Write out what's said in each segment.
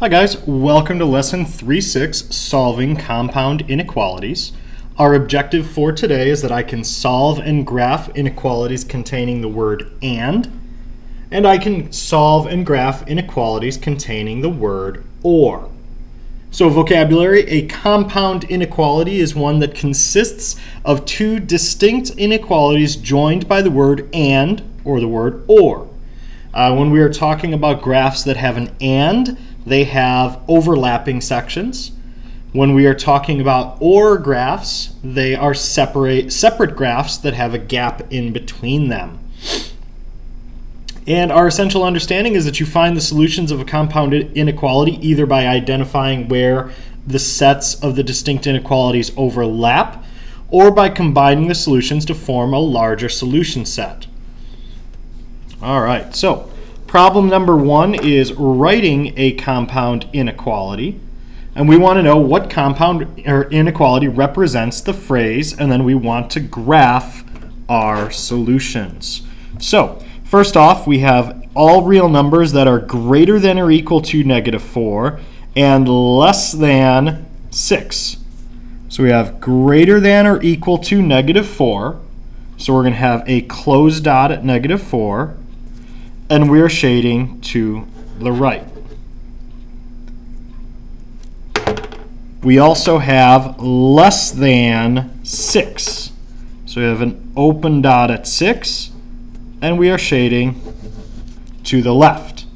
Hi guys, welcome to lesson 3.6, solving compound inequalities. Our objective for today is that I can solve and graph inequalities containing the word and I can solve and graph inequalities containing the word or. So vocabulary, a compound inequality is one that consists of two distinct inequalities joined by the word and or the word or. When we are talking about graphs that have an and, they have overlapping sections. When we are talking about or graphs, they are separate graphs that have a gap in between them. And our essential understanding is that you find the solutions of a compound inequality either by identifying where the sets of the distinct inequalities overlap or by combining the solutions to form a larger solution set. All right, so problem number one is writing a compound inequality. And we want to know what compound or inequality represents the phrase, and then we want to graph our solutions. So first off, we have all real numbers that are greater than or equal to -4 and less than 6. So we have greater than or equal to -4. So we're going to have a closed dot at -4. And we're shading to the right. We also have less than 6. So we have an open dot at 6, and we are shading to the left.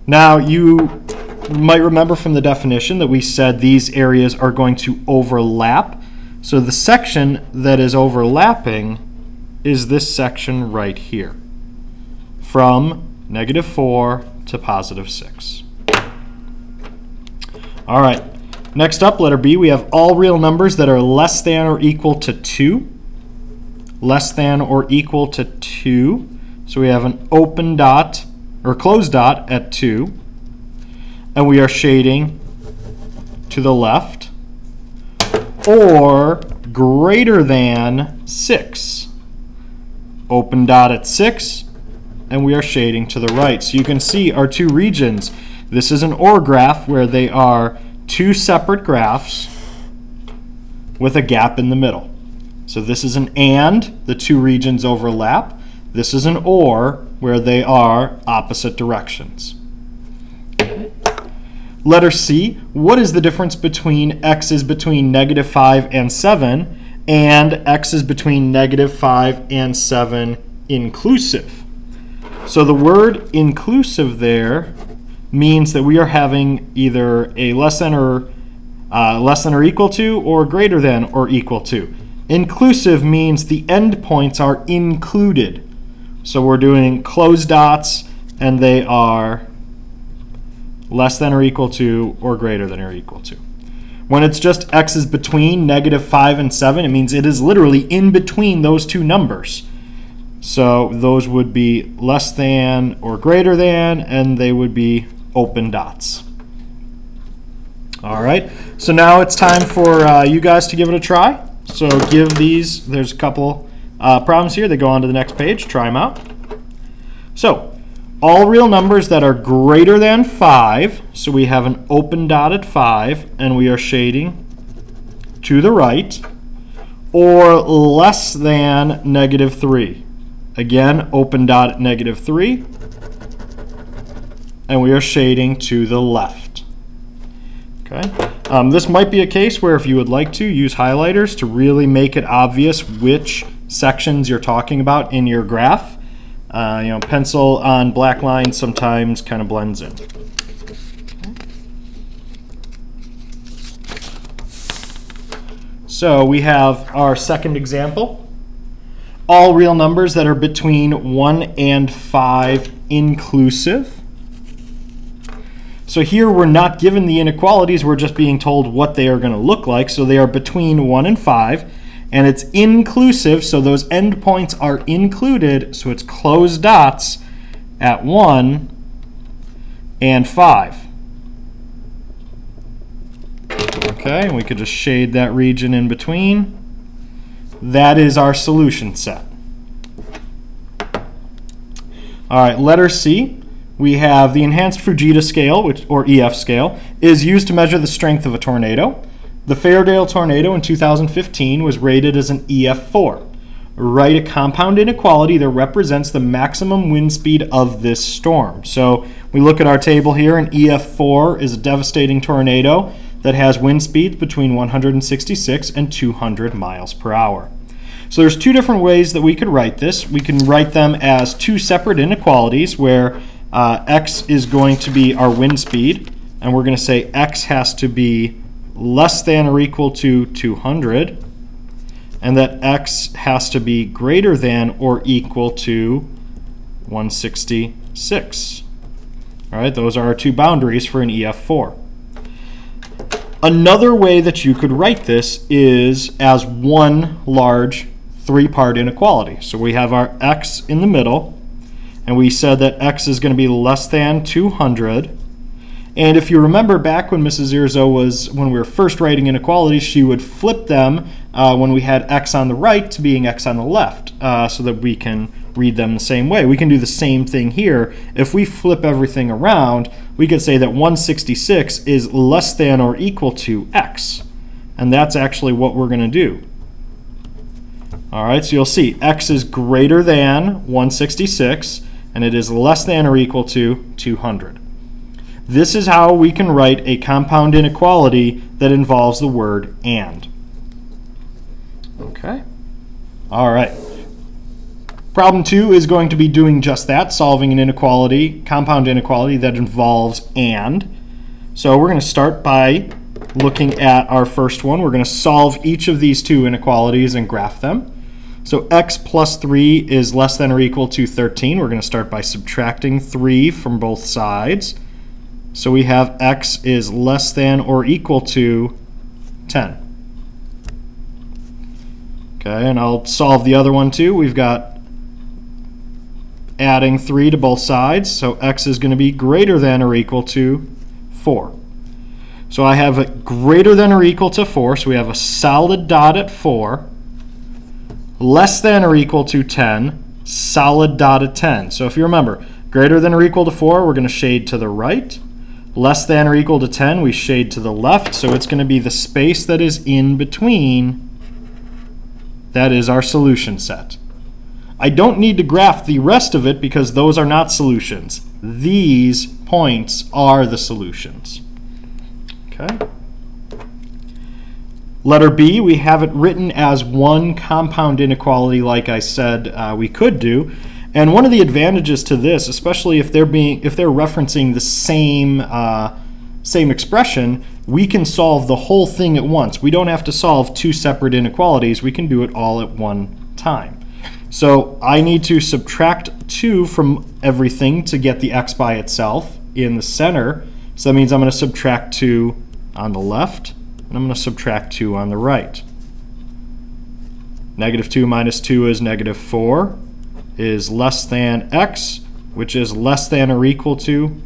Now you might remember from the definition that we said these areas are going to overlap. So the section that is overlapping is this section right here, from -4 to +6. All right, next up, letter B, we have all real numbers that are less than or equal to 2. Less than or equal to 2. So we have an open dot or closed dot at 2, and we are shading to the left, or greater than 6. Open dot at 6, and we are shading to the right. So you can see our two regions. This is an OR graph where they are two separate graphs with a gap in the middle. So this is an AND, the two regions overlap. This is an OR where they are opposite directions. Letter C, what is the difference between x is between -5 and 7 and x is between -5 and 7 inclusive? So the word inclusive there means that we are having either a less than or equal to or greater than or equal to. Inclusive means the endpoints are included. So we're doing closed dots and they are less than or equal to or greater than or equal to. When it's just x is between -5 and 7, it means it is literally in between those two numbers. So those would be less than or greater than, and they would be open dots. All right, so now it's time for you guys to give it a try. So give these, there's a couple problems here. They go on to the next page. Try them out. So all real numbers that are greater than 5, so we have an open dot at 5, and we are shading to the right, or less than -3. Again, open dot at -3, and we are shading to the left. Okay. This might be a case where if you would like to, use highlighters to really make it obvious which sections you're talking about in your graph. Pencil on black lines sometimes kind of blends in. So we have our second example. All real numbers that are between 1 and 5 inclusive. So here we're not given the inequalities, we're just being told what they are going to look like. So they are between 1 and 5, and it's inclusive, so those endpoints are included, so it's closed dots at 1 and 5. Okay, and we could just shade that region in between. That is our solution set. All right, letter C. we have the enhanced Fujita scale, or EF scale, is used to measure the strength of a tornado. The Fairdale tornado in 2015 was rated as an EF4. Write a compound inequality that represents the maximum wind speed of this storm. So we look at our table here, and EF4 is a devastating tornado that has wind speeds between 166 and 200 miles per hour. So there's two different ways that we could write this. We can write them as two separate inequalities where x is going to be our wind speed, and we're going to say x has to be less than or equal to 200, and that x has to be greater than or equal to 166. All right, those are our two boundaries for an EF4. Another way that you could write this is as one large three-part inequality. So we have our x in the middle, and we said that x is going to be less than 200. And if you remember back when Mrs. Irzo when we were first writing inequalities, she would flip them when we had x on the right to being x on the left, so that we can read them the same way. We can do the same thing here. If we flip everything around, we could say that 166 is less than or equal to x. And that's actually what we're going to do. All right, so you'll see x is greater than 166, and it is less than or equal to 200. This is how we can write a compound inequality that involves the word and. Okay. All right. Problem 2 is going to be doing just that, solving an inequality, compound inequality that involves and. So we're going to start by looking at our first one. We're going to solve each of these two inequalities and graph them. So x plus 3 is less than or equal to 13. We're going to start by subtracting 3 from both sides. So we have x is less than or equal to 10. Okay, and I'll solve the other one too. We've got adding 3 to both sides, so x is going to be greater than or equal to 4. So I have it greater than or equal to 4, so we have a solid dot at 4, less than or equal to 10, solid dot at 10. So if you remember, greater than or equal to 4, we're going to shade to the right. Less than or equal to 10, we shade to the left, so it's going to be the space that is in between. That is our solution set. I don't need to graph the rest of it because those are not solutions. These points are the solutions. Okay. Letter B, we have it written as one compound inequality like I said we could do. And one of the advantages to this, especially if they're referencing the same expression, we can solve the whole thing at once. We don't have to solve two separate inequalities. We can do it all at one time. So I need to subtract 2 from everything to get the x by itself in the center. So that means I'm going to subtract 2 on the left, and I'm going to subtract 2 on the right. Negative 2 minus 2 is negative 4. Is less than x, which is less than or equal to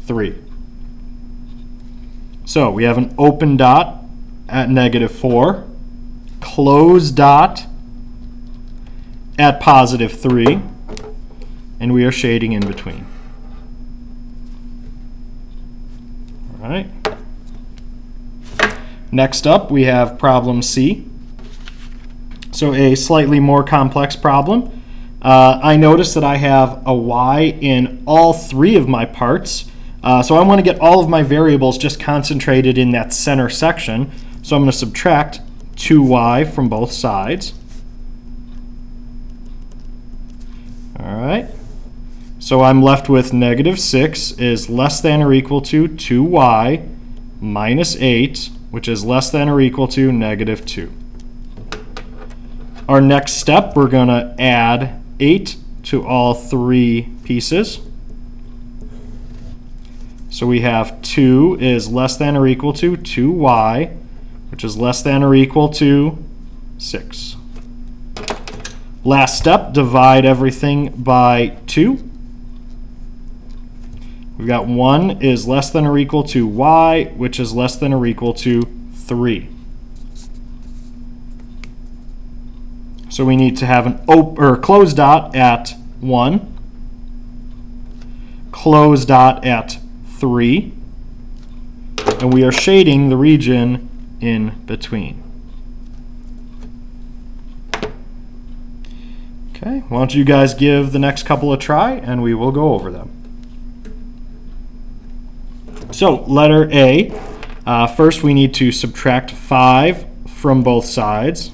3. So we have an open dot at negative 4, closed dot at positive 3, and we are shading in between. All right. Next up, we have problem C. So a slightly more complex problem. I notice that I have a y in all 3 of my parts. So I want to get all of my variables just concentrated in that center section. So I'm going to subtract 2y from both sides. All right. So I'm left with negative 6 is less than or equal to 2y minus 8, which is less than or equal to negative 2. Our next step, we're going to add 8 to all 3 pieces. So we have 2 is less than or equal to 2y, which is less than or equal to 6. Last step, divide everything by 2. We've got 1 is less than or equal to y, which is less than or equal to 3. So we need to have an closed dot at 1. closed dot at 3, and we are shading the region in between. Okay, why don't you guys give the next couple a try, and we will go over them. So, letter A, first we need to subtract 5 from both sides.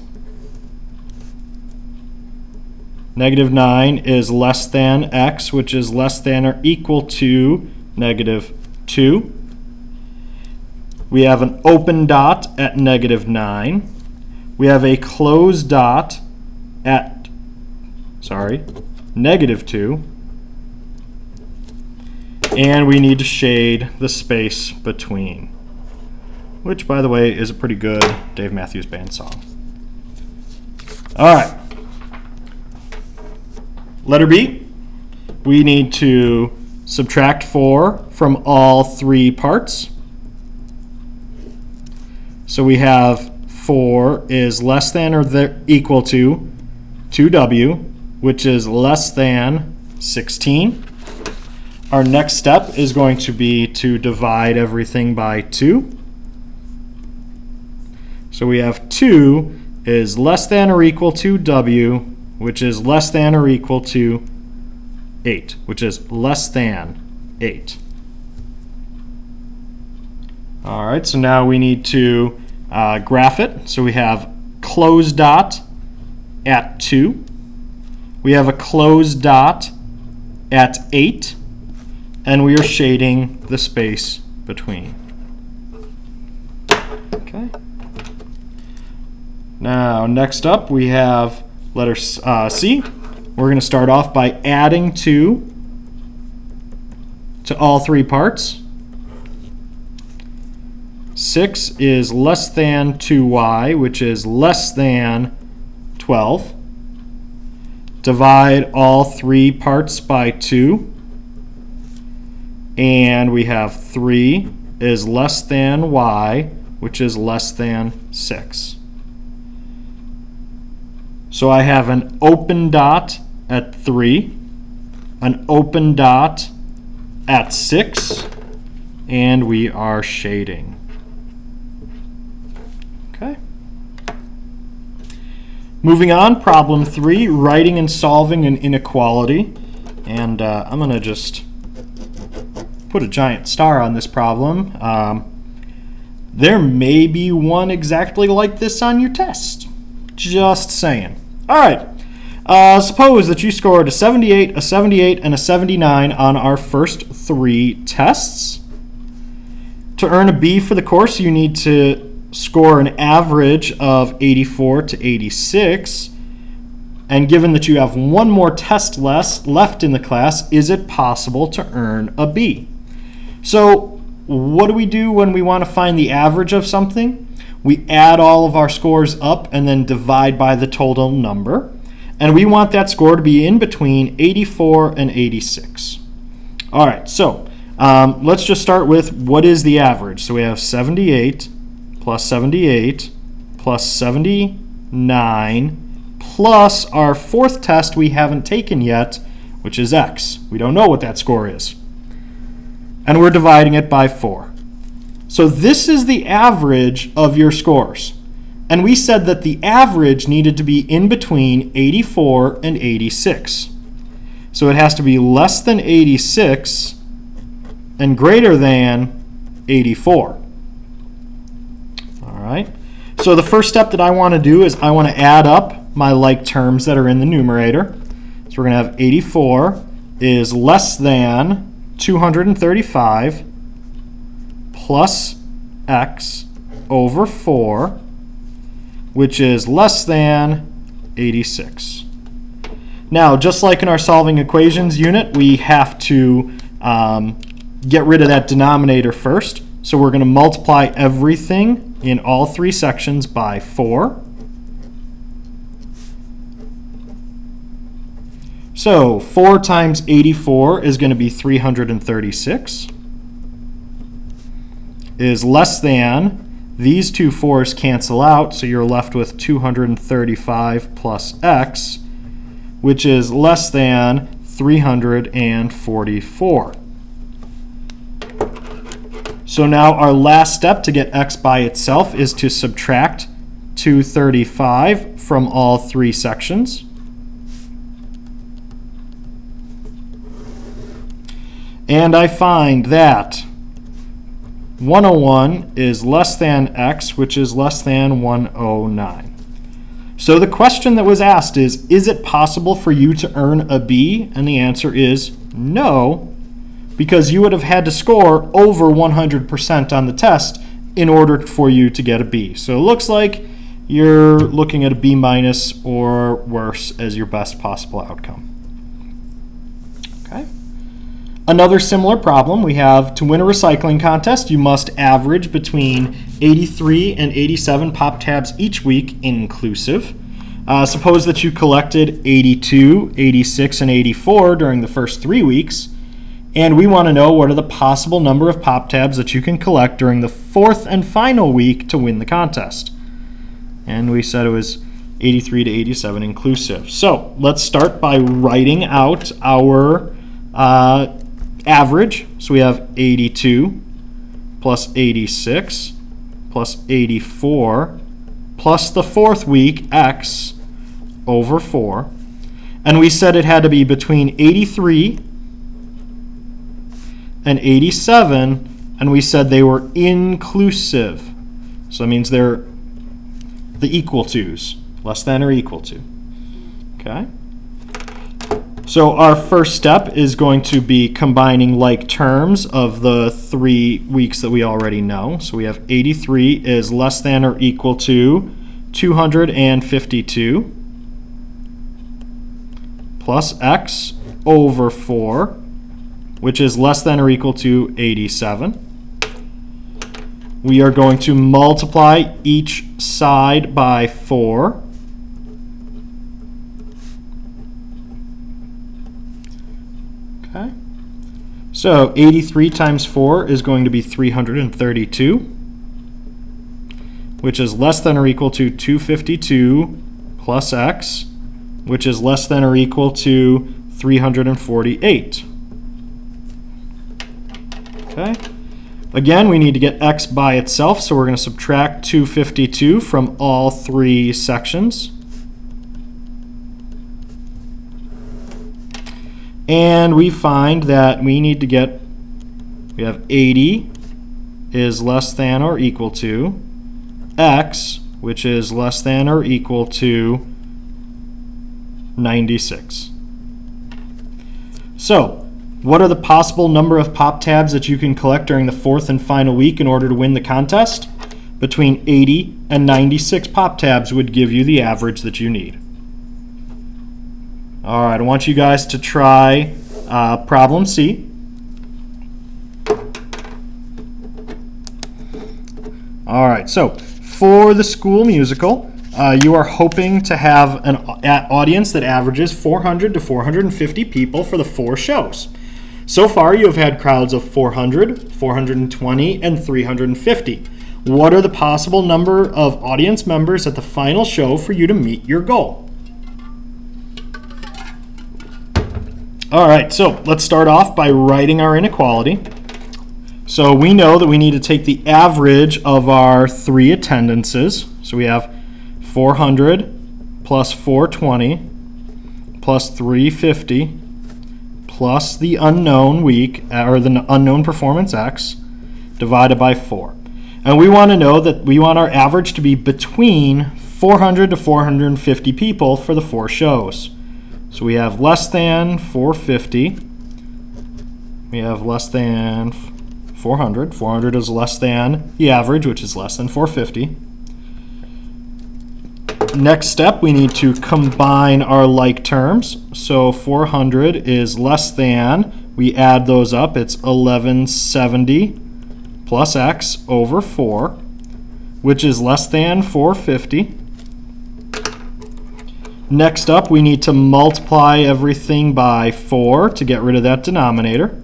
Negative 9 is less than x, which is less than or equal to negative 2. We have an open dot at negative 9. We have a closed dot at negative 2, and we need to shade the space between, which, by the way, is a pretty good Dave Matthews Band song. All right. Letter B, we need to subtract 4 from all 3 parts. So we have 4 is less than or equal to 2w, which is less than 16. Our next step is going to be to divide everything by 2. So we have 2 is less than or equal to w, which is less than or equal to 8, which is less than 8. All right, so now we need to graph it. So we have closed dot at 2. We have a closed dot at 8, and we are shading the space between. Okay. Now, next up, we have letter C. We're going to start off by adding 2 to all 3 parts. 6 is less than 2y, which is less than 12. Divide all 3 parts by 2, and we have 3 is less than y, which is less than 6. So I have an open dot at 3, an open dot at 6, and we are shading. Okay. Moving on, problem 3, writing and solving an inequality. And I'm going to just put a giant star on this problem. There may be one exactly like this on your test. Just saying. All right. Suppose that you scored a 78, a 78, and a 79 on our first 3 tests. To earn a B for the course, you need to score an average of 84 to 86, and given that you have one more test left in the class, is it possible to earn a B? So what do we do when we want to find the average of something? We add all of our scores up and then divide by the total number, and we want that score to be in between 84 and 86. All right, so let's just start with what is the average. So we have 78 plus 78 plus 79 plus our 4th test we haven't taken yet, which is x. We don't know what that score is. And we're dividing it by 4. So this is the average of your scores. And we said that the average needed to be in between 84 and 86. So it has to be less than 86 and greater than 84. All right. So the first step that I want to do is I want to add up my like terms that are in the numerator. So we're going to have 84 is less than 235 plus x over 4, which is less than 86. Now, just like in our solving equations unit, we have to get rid of that denominator first. So we're going to multiply everything in all 3 sections by 4. So 4 times 84 is going to be 336, is less than, these two 4's cancel out, so you're left with 235 plus x, which is less than 344. So now our last step to get x by itself is to subtract 235 from all three sections. And I find that 101 is less than x, which is less than 109. So the question that was asked is it possible for you to earn a B? And the answer is no, because you would have had to score over 100% on the test in order for you to get a B. So it looks like you're looking at a B minus or worse as your best possible outcome. Okay. Another similar problem, we have to win a recycling contest, you must average between 83 and 87 pop tabs each week inclusive. Suppose that you collected 82, 86, and 84 during the first 3 weeks, and we want to know what are the possible number of pop tabs that you can collect during the fourth and final week to win the contest. And we said it was 83 to 87 inclusive. So let's start by writing out our average. So we have 82 plus 86 plus 84 plus the fourth week, x, over 4. And we said it had to be between 83 and 87, and we said they were inclusive. So that means they're the equal to's, less than or equal to. Okay? So our first step is going to be combining like terms of the 3 weeks that we already know. So we have 83 is less than or equal to 252 plus x over 4, which is less than or equal to 87. We are going to multiply each side by 4. Okay. So 83 times 4 is going to be 332, which is less than or equal to 252 plus x, which is less than or equal to 348. Okay. Again, we need to get x by itself, so we're going to subtract 252 from all 3 sections. And we find that we need to get, we have 80 is less than or equal to x, which is less than or equal to 96. So, what are the possible number of pop tabs that you can collect during the fourth and final week in order to win the contest? Between 80 and 96 pop tabs would give you the average that you need. All right, I want you guys to try problem C. All right, so for the school musical, you are hoping to have an audience that averages 400 to 450 people for the 4 shows. So far, you have had crowds of 400, 420, and 350. What are the possible number of audience members at the final show for you to meet your goal? All right, so let's start off by writing our inequality. So we know that we need to take the average of our 3 attendances. So we have 400 plus 420 plus 350 plus the unknown week, or the unknown performance x, divided by 4. And we want to know that we want our average to be between 400 to 450 people for the 4 shows. So we have less than 450. We have less than 400. 400 is less than the average, which is less than 450. Next step, we need to combine our like terms. So 400 is less than, we add those up, it's 1170 plus x over 4, which is less than 450. Next up, we need to multiply everything by 4 to get rid of that denominator.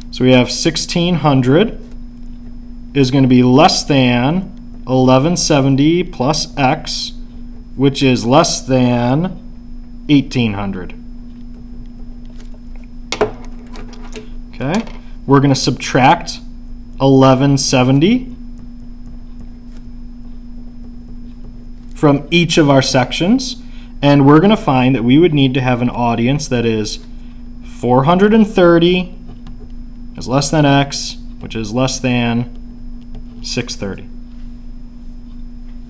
So we have 1600 is going to be less than 1170 plus x, which is less than 1800. Okay, we're going to subtract 1170 from each of our sections, and we're going to find that we would need to have an audience that is 430 is less than x, which is less than 630.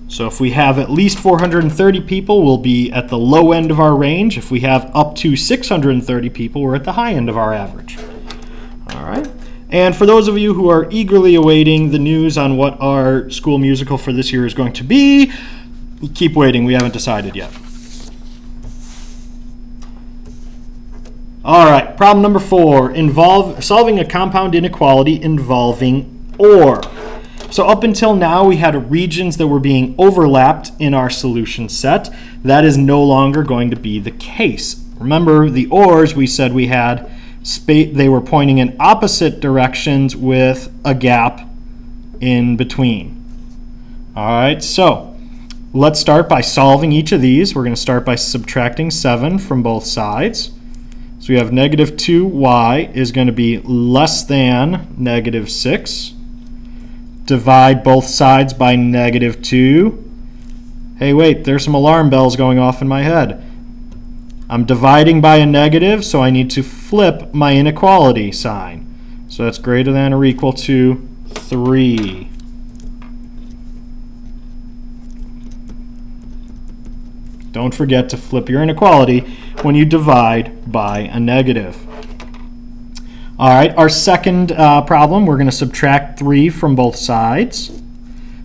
So if we have at least 430 people, we'll be at the low end of our range. If we have up to 630 people, we're at the high end of our average. All right. And for those of you who are eagerly awaiting the news on what our school musical for this year is going to be, keep waiting. We haven't decided yet. All right. Problem number 4, solving a compound inequality involving OR. So up until now, we had regions that were being overlapped in our solution set. That is no longer going to be the case. Remember, the ORs, we said we had, they were pointing in opposite directions with a gap in between. All right, so let's start by solving each of these. We're going to start by subtracting 7 from both sides. So we have negative 2y is going to be less than negative 6. Divide both sides by negative 2. Hey, wait, there's some alarm bells going off in my head. I'm dividing by a negative, so I need to flip my inequality sign. So that's greater than or equal to 3. Don't forget to flip your inequality when you divide by a negative. All right, our second problem, we're going to subtract 3 from both sides.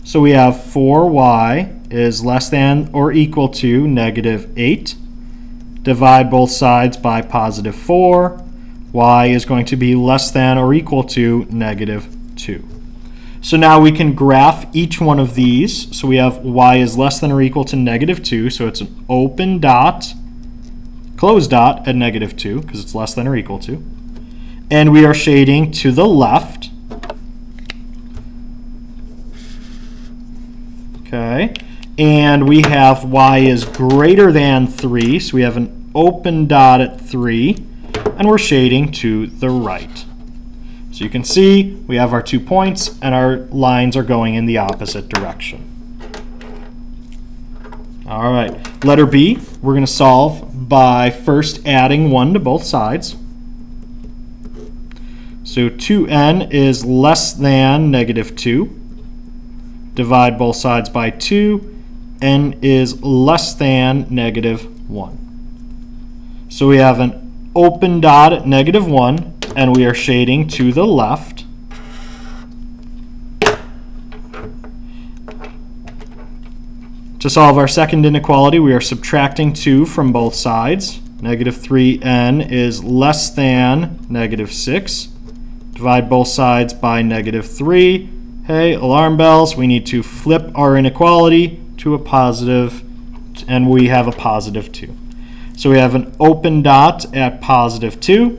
So we have 4y is less than or equal to negative 8. Divide both sides by positive 4. Y is going to be less than or equal to negative 2. So now we can graph each one of these. So we have y is less than or equal to negative 2. So it's an open dot, closed dot at negative 2 because it's less than or equal to. And we are shading to the left. Okay. And we have y is greater than 3. So we have an open dot at 3. And we're shading to the right. So you can see we have our 2 points and our lines are going in the opposite direction. All right. Letter B, we're going to solve by first adding 1 to both sides. So 2n is less than negative 2. Divide both sides by 2. N is less than negative 1. So we have an open dot at negative 1, and we are shading to the left. To solve our second inequality, we are subtracting 2 from both sides. Negative 3n is less than negative 6. Divide both sides by negative 3. Hey, alarm bells, we need to flip our inequality to a positive, and we have a positive 2. So we have an open dot at positive 2,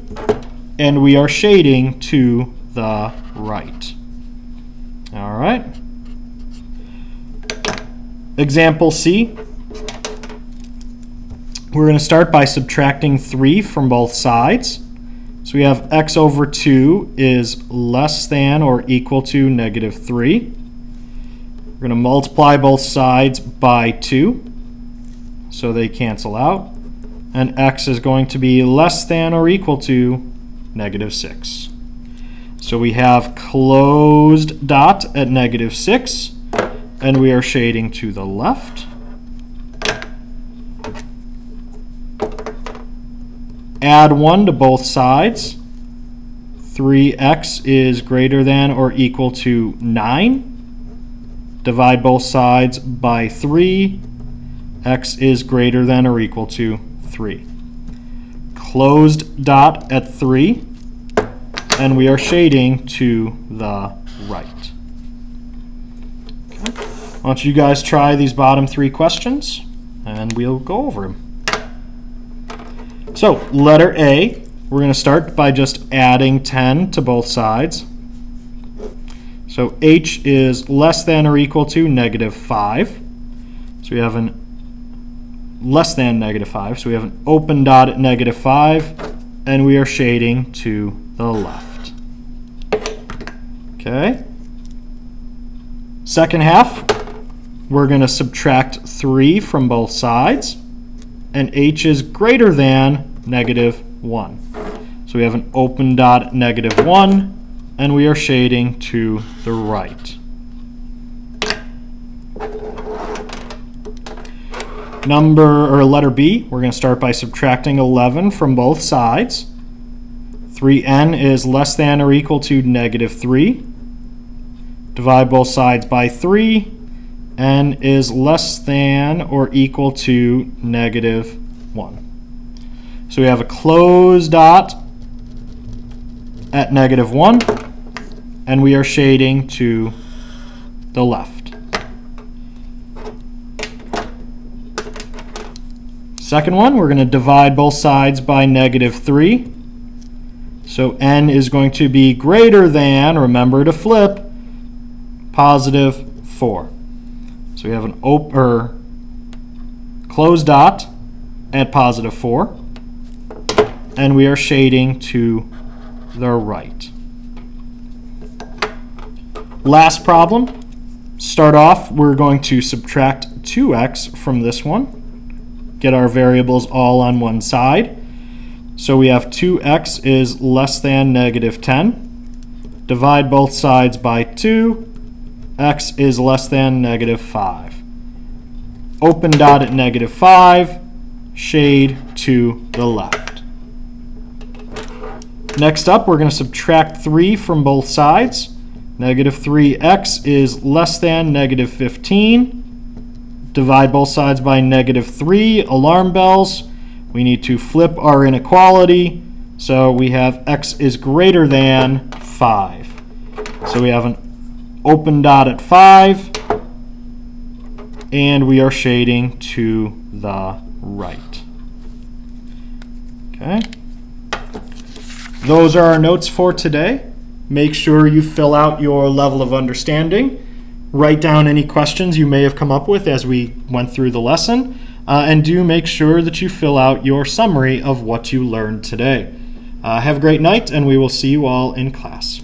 and we are shading to the right. All right. Example C. We're going to start by subtracting 3 from both sides. So we have x over 2 is less than or equal to negative 3. We're going to multiply both sides by 2, so they cancel out. And x is going to be less than or equal to negative 6. So we have closed dot at negative 6, and we are shading to the left. Add 1 to both sides. 3x is greater than or equal to 9. Divide both sides by 3. X is greater than or equal to 3. Closed dot at 3, and we are shading to the right. Okay. Why don't you guys try these bottom 3 questions, and we'll go over them. So, letter A, we're going to start by just adding 10 to both sides. So h is less than or equal to negative 5. So we have an less than negative 5. So we have an open dot at negative 5, and we are shading to the left. Okay. Second half, we're going to subtract 3 from both sides, and h is greater than negative 1. So we have an open dot at negative 1, and we are shading to the right. Letter B, we're going to start by subtracting 11 from both sides. 3n is less than or equal to negative 3. Divide both sides by 3. N is less than or equal to negative 1. So we have a closed dot at negative 1, and we are shading to the left. Second one, we're going to divide both sides by negative 3. So n is going to be greater than, remember to flip, positive 4. So we have an closed dot at positive 4, and we are shading to the right. Last problem. Start off, we're going to subtract 2x from this one. Get our variables all on one side. So we have 2x is less than negative 10. Divide both sides by 2. X is less than negative 5. Open dot at negative 5. Shade to the left. Next up, we're going to subtract 3 from both sides. Negative 3x is less than negative 15. Divide both sides by negative 3. Alarm bells. We need to flip our inequality. So we have x is greater than 5. So we have an open dot at 5. And we are shading to the right. Okay. Those are our notes for today. Make sure you fill out your level of understanding. Write down any questions you may have come up with as we went through the lesson. And do make sure that you fill out your summary of what you learned today. Have a great night, and we will see you all in class.